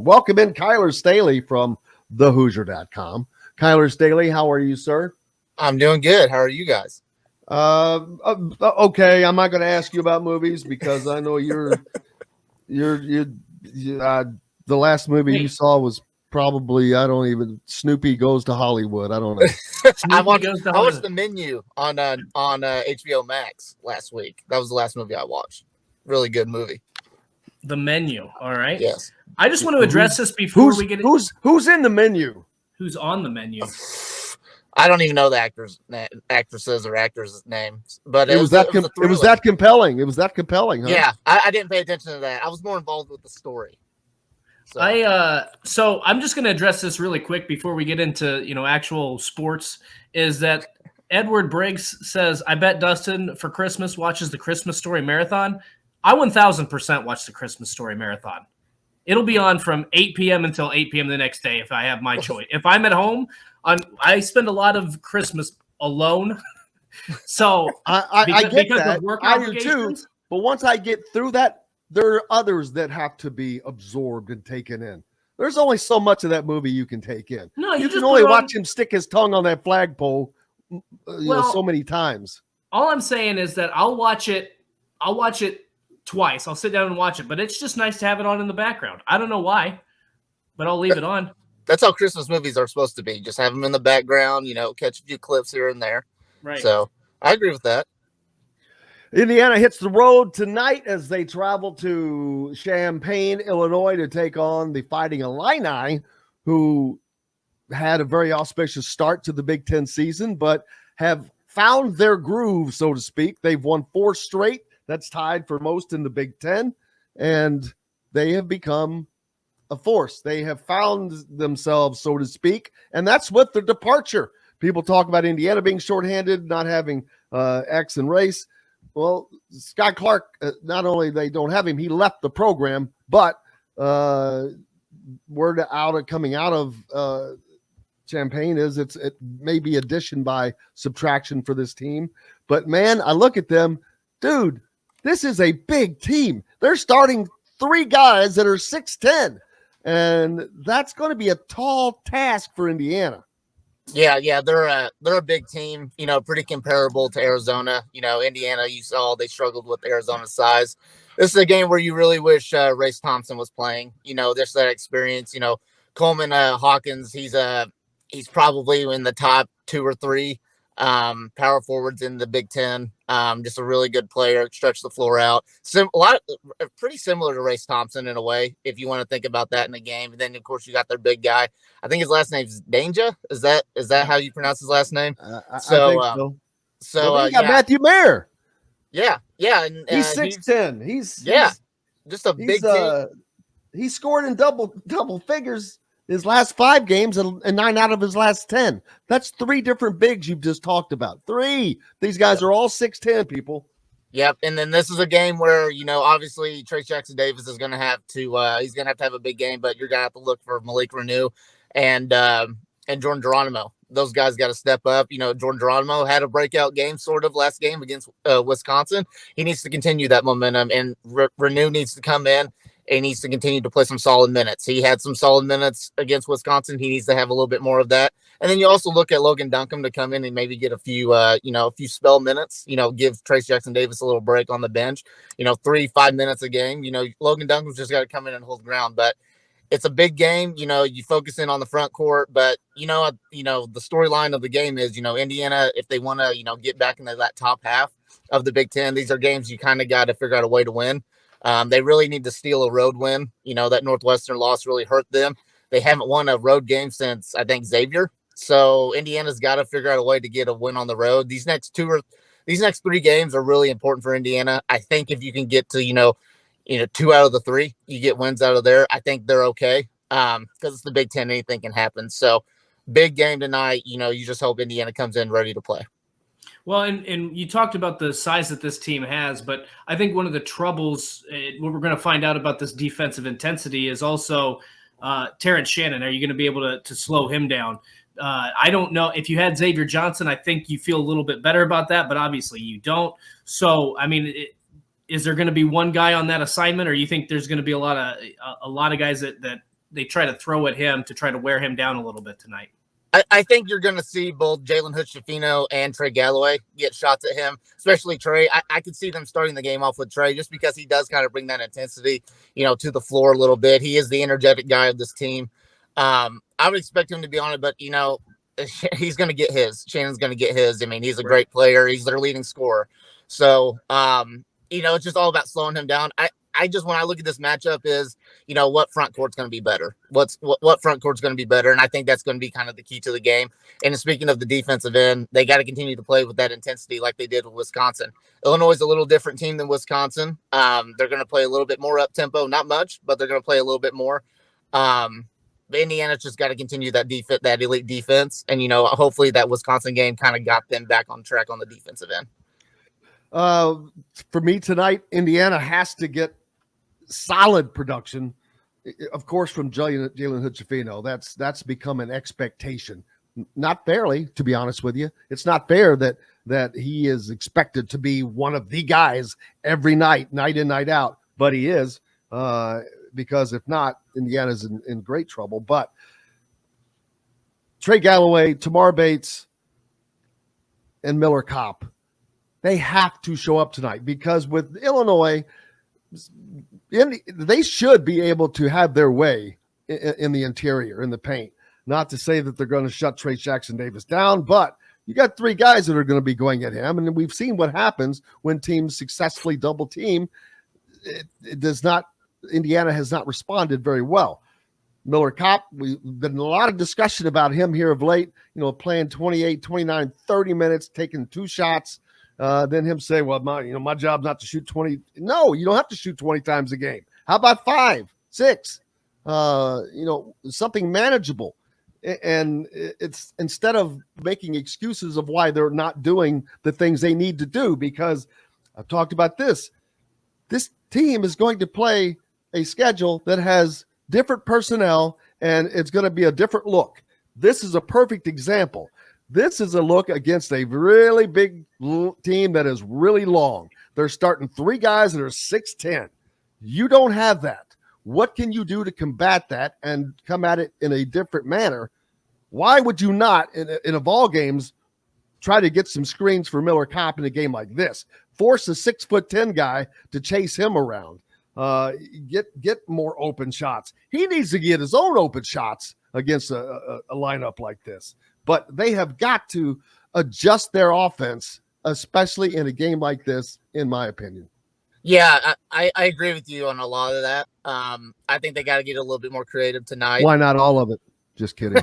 Welcome in Kyler Staley from thehoosier.com. Kyler Staley, how are you, sir? I'm doing good. How are you guys? Okay. I'm not going to ask you about movies because I know the last movie you saw was probably, Snoopy Goes to Hollywood. I don't know. I watched The Menu on HBO Max last week. That was the last movie I watched. Really good movie. The Menu. All right. Yes. I just want to address this before we get who's in the menu. Who's on the menu? I don't even know the actresses or actors' names, but it was that compelling. It was that compelling. Huh? Yeah, I didn't pay attention to that. I was more involved with the story. So I'm just going to address this really quick before we get into actual sports. Is that Edward Briggs says, "I bet Dustin for Christmas watches the Christmas Story marathon." I 1000% watch the Christmas Story marathon. It'll be on from 8 p.m. until 8 p.m. the next day if I have my choice. If I'm at home, I spend a lot of Christmas alone. So I get that. I do too. But once I get through that, there are others that have to be absorbed and taken in. There's only so much of that movie you can take in. No, you can only watch him stick his tongue on that flagpole so many times. All I'm saying is that I'll watch it twice. I'll sit down and watch it, but it's just nice to have it on in the background. I don't know why, but I'll leave it on. That's how Christmas movies are supposed to be. Just have them in the background, catch a few clips here and there. Right. So I agree with that. Indiana hits the road tonight as they travel to Champaign, Illinois to take on the Fighting Illini, who had a very auspicious start to the Big Ten season, but have found their groove, so to speak. They've won 4 straight. That's tied for most in the Big Ten, and they have become a force. They have found themselves, so to speak, and that's with the departure. People talk about Indiana being shorthanded, not having X and race. Well, Scott Clark, not only they don't have him, he left the program, but word coming out of Champaign is it may be addition by subtraction for this team. But, man, I look at them, dude, this is a big team. They're starting 3 guys that are 6'10", and that's going to be a tall task for Indiana. Yeah, they're a big team, pretty comparable to Arizona. Indiana, you saw they struggled with Arizona's size. This is a game where you really wish Race Thompson was playing. There's that experience. Coleman Hawkins, he's probably in the top 2 or 3 power forwards in the Big Ten. Just a really good player, stretch the floor out. Pretty similar to Race Thompson in a way, if you want to think about that in the game. And then, of course, you got their big guy. I think his last name's Danja. Is that how you pronounce his last name? I think so. So you got Matthew Mayer. Yeah, and he's 6'10". He's just a big team. He scored in double figures his last 5 games and 9 out of his last 10. That's 3 different bigs you've just talked about. 3. These guys are all 6'10", people. Yep. And then this is a game where, obviously Trace Jackson Davis is going to have to, he's going to have a big game, but you're going to have to look for Malik Renew and Jordan Geronimo. Those guys got to step up. Jordan Geronimo had a breakout game sort of last game against Wisconsin. He needs to continue that momentum, and Renew needs to come in. He needs to continue to play some solid minutes. He had some solid minutes against Wisconsin. He needs to have a little bit more of that. And then you also look at Logan Duncombe to come in and maybe get a few spell minutes, give Trace Jackson Davis a little break on the bench, 3-5 minutes a game. Logan Duncombe's just got to come in and hold ground. But it's a big game. You focus in on the front court, but the storyline of the game is, Indiana, if they want to, get back into that top half of the Big Ten, these are games you kind of got to figure out a way to win. They really need to steal a road win. That Northwestern loss really hurt them. They haven't won a road game since, I think, Xavier. So Indiana's got to figure out a way to get a win on the road. These next 3 games are really important for Indiana. I think if you can get to, 2 out of the 3, you get wins out of there, I think they're okay. Because it's the Big Ten, anything can happen. So big game tonight. You just hope Indiana comes in ready to play. Well, and you talked about the size that this team has, but I think one of the troubles, what we're going to find out about this defensive intensity is also Terrence Shannon. Are you going to be able to slow him down? I don't know. If you had Xavier Johnson, I think you feel a little bit better about that, but obviously you don't. So, I mean, is there going to be one guy on that assignment, or you think there's going to be a lot of guys that they try to throw at him to try to wear him down a little bit tonight. I think you're going to see both Jalen Hood-Schifino and Trey Galloway get shots at him, especially Trey. I could see them starting the game off with Trey just because he does kind of bring that intensity, to the floor a little bit. He is the energetic guy of this team. I would expect him to be on it, but, he's going to get his. Shannon's going to get his. I mean, he's a great player. He's their leading scorer. So, it's just all about slowing him down. I just, when I look at this matchup is, what front court's going to be better? What front court's going to be better? And I think that's going to be kind of the key to the game. And speaking of the defensive end, they got to continue to play with that intensity like they did with Wisconsin. Illinois is a little different team than Wisconsin. They're going to play a little bit more up tempo, not much, but they're going to play a little bit more. Indiana's just got to continue that elite defense. And, hopefully that Wisconsin game kind of got them back on track on the defensive end. For me tonight, Indiana has to get solid production, of course, from Jalen Hood-Schifino. That's become an expectation. Not fairly, to be honest with you. It's not fair that he is expected to be one of the guys every night in, night out, but he is, because if not, Indiana's in great trouble. But Trey Galloway, Tamar Bates, and Miller Kopp, they have to show up tonight, because with Illinois, they should be able to have their way in the interior, in the paint. Not to say that they're going to shut Trayce Jackson-Davis down, but you got three guys that are going to be going at him, and we've seen what happens when teams successfully double team. It does not. Indiana has not responded very well. Miller Kopp, we've been a lot of discussion about him here of late, playing 28, 29, 30 minutes, taking two shots. Then him say, well, my job's not to shoot 20. No, you don't have to shoot 20 times a game. How about 5, 6? Something manageable. And it's instead of making excuses of why they're not doing the things they need to do, because I've talked about this team is going to play a schedule that has different personnel, and it's going to be a different look. This is a perfect example. This is a look against a really big team that is really long. They're starting 3 guys that are 6'10". You don't have that. What can you do to combat that and come at it in a different manner? Why would you not, in a ball games, try to get some screens for Miller Kopp in a game like this? Force a 6'10" guy to chase him around. Get more open shots. He needs to get his own open shots against a lineup like this. But they have got to adjust their offense, especially in a game like this, in my opinion. Yeah, I agree with you on a lot of that. I think they got to get a little bit more creative tonight. Why not all of it? Just kidding.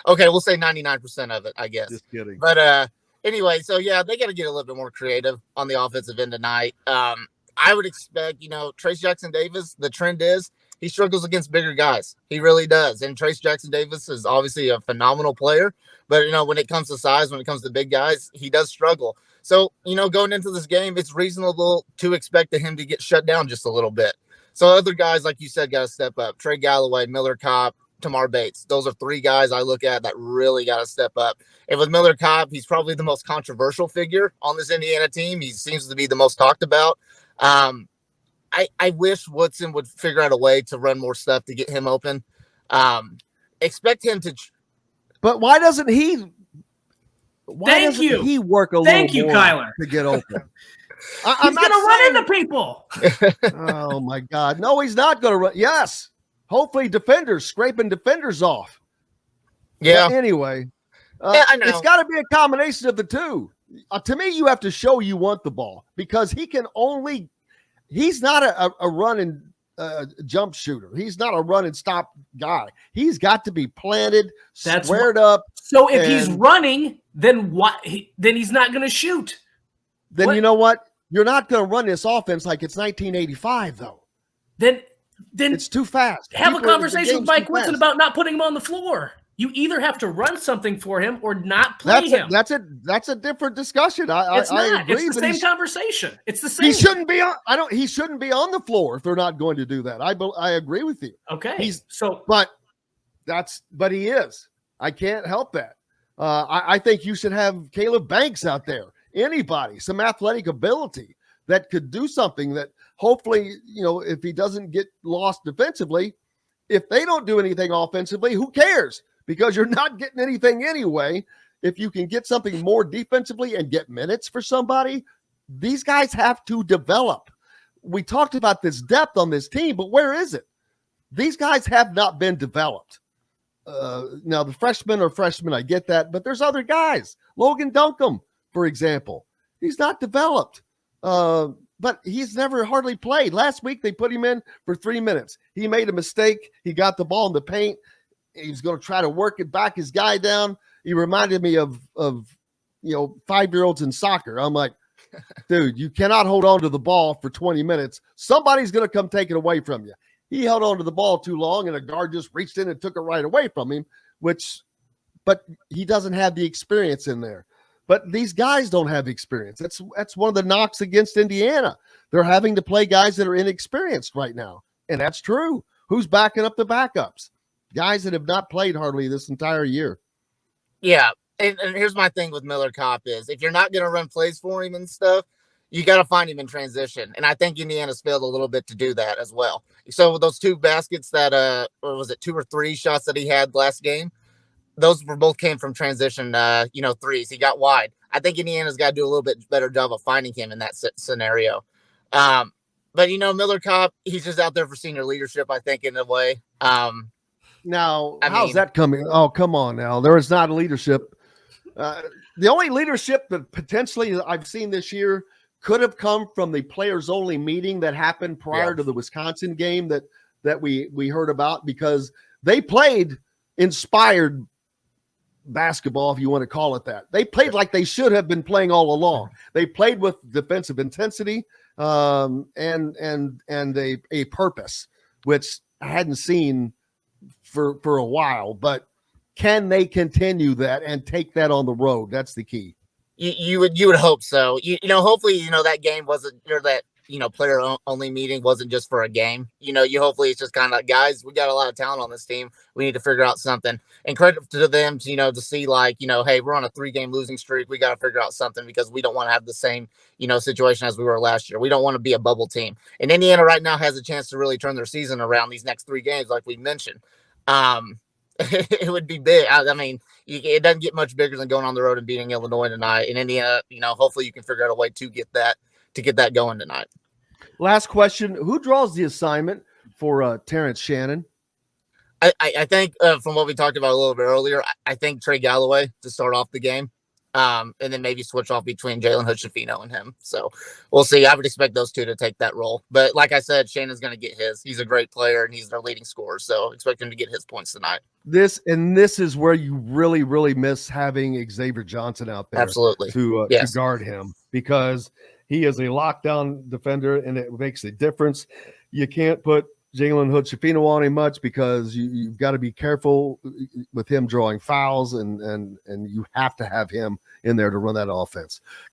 Okay, we'll say 99% of it, I guess. Just kidding. But anyway, so yeah, they got to get a little bit more creative on the offensive end tonight. I would expect, Trayce Jackson-Davis, the trend is he struggles against bigger guys. He really does. And Trayce Jackson-Davis is obviously a phenomenal player. But, when it comes to size, when it comes to big guys, he does struggle. So, going into this game, it's reasonable to expect him to get shut down just a little bit. So other guys, like you said, got to step up. Trey Galloway, Miller Kopp, Tamar Bates. Those are 3 guys I look at that really got to step up. And with Miller Kopp, he's probably the most controversial figure on this Indiana team. He seems to be the most talked about. I wish Woodson would figure out a way to run more stuff to get him open. Expect him to. But why doesn't he? Why doesn't he work a little more Kyler, to get open? He's going to run into people. Oh, my God. No, he's not going to run. Yes. Hopefully scraping defenders off. Yeah. But anyway, I know. It's got to be a combination of the two. To me, you have to show you want the ball, because he's not a run and jump shooter. He's not a run and stop guy. He's got to be planted, squared up. So if he's running, then what? Then he's not going to shoot. Then what? You know what? You're not going to run this offense like it's 1985, though. Then it's too fast. Have a conversation with Mike Woodson about not putting him on the floor. You either have to run something for him or not play him. That's a different discussion. I agree. It's the same conversation. It's the same. He shouldn't be on. He shouldn't be on the floor if they're not going to do that. I agree with you. Okay. But he is. I can't help that. I think you should have Caleb Banks out there. Anybody, some athletic ability that could do something that hopefully, if he doesn't get lost defensively, if they don't do anything offensively, who cares? Because you're not getting anything anyway. If you can get something more defensively and get minutes for somebody, these guys have to develop. We talked about this depth on this team, but where is it? These guys have not been developed. Now, the freshmen are freshmen. I get that. But there's other guys. Logan Duncombe, for example. He's not developed. But he's never hardly played. Last week, they put him in for 3 minutes. He made a mistake. He got the ball in the paint. He was going to try to work it back his guy down. He reminded me of 5-year-olds in soccer. I'm like, dude, you cannot hold on to the ball for 20 minutes. Somebody's going to come take it away from you. He held on to the ball too long, and a guard just reached in and took it right away from him, but he doesn't have the experience in there. But these guys don't have experience. That's one of the knocks against Indiana. They're having to play guys that are inexperienced right now, and that's true. Who's backing up the backups? Guys that have not played hardly this entire year. Yeah, and here's my thing with Miller Kopp is if you're not going to run plays for him and stuff, you got to find him in transition. And I think Indiana's failed a little bit to do that as well. So those 2 baskets that, or was it 2 or 3 shots that he had last game? Those were both came from transition, threes. He got wide. I think Indiana's got to do a little bit better job of finding him in that scenario. But, Miller Kopp, he's just out there for senior leadership, I think, in a way. Now, how's that coming? Oh, come on now. There is not leadership. The only leadership that potentially I've seen this year could have come from the players-only meeting that happened prior to the Wisconsin game that we heard about, because they played inspired basketball, if you want to call it that. They played like they should have been playing all along. They played with defensive intensity and a purpose, which I hadn't seen for a while. But can they continue that and take that on the road? That's the key. You would hope so. Hopefully, that game wasn't, or that, player only meeting wasn't just for a game. Hopefully it's just kind of like, guys, we got a lot of talent on this team. We need to figure out something. And credit to them to, to see like, hey, we're on a 3-game losing streak. We got to figure out something because we don't want to have the same, situation as we were last year. We don't want to be a bubble team. And Indiana right now has a chance to really turn their season around these next 3 games, like we mentioned. It would be big. I mean, it doesn't get much bigger than going on the road and beating Illinois tonight. In Indiana, hopefully you can figure out a way to get that going tonight. Last question: who draws the assignment for Terrence Shannon? I think from what we talked about a little bit earlier, I think Trey Galloway to start off the game, and then maybe switch off between Jalen Hood-Schifino and him. So we'll see. I would expect those 2 to take that role. But like I said, Shannon's going to get his. He's a great player, and he's their leading scorer. So expect him to get his points tonight. This is where you really, really miss having Xavier Johnson out there. Absolutely. To guard him, because he is a lockdown defender, and it makes a difference. You can't put Jalen Hood-Schifino on him much because you've got to be careful with him drawing fouls, and you have to have him in there to run that offense.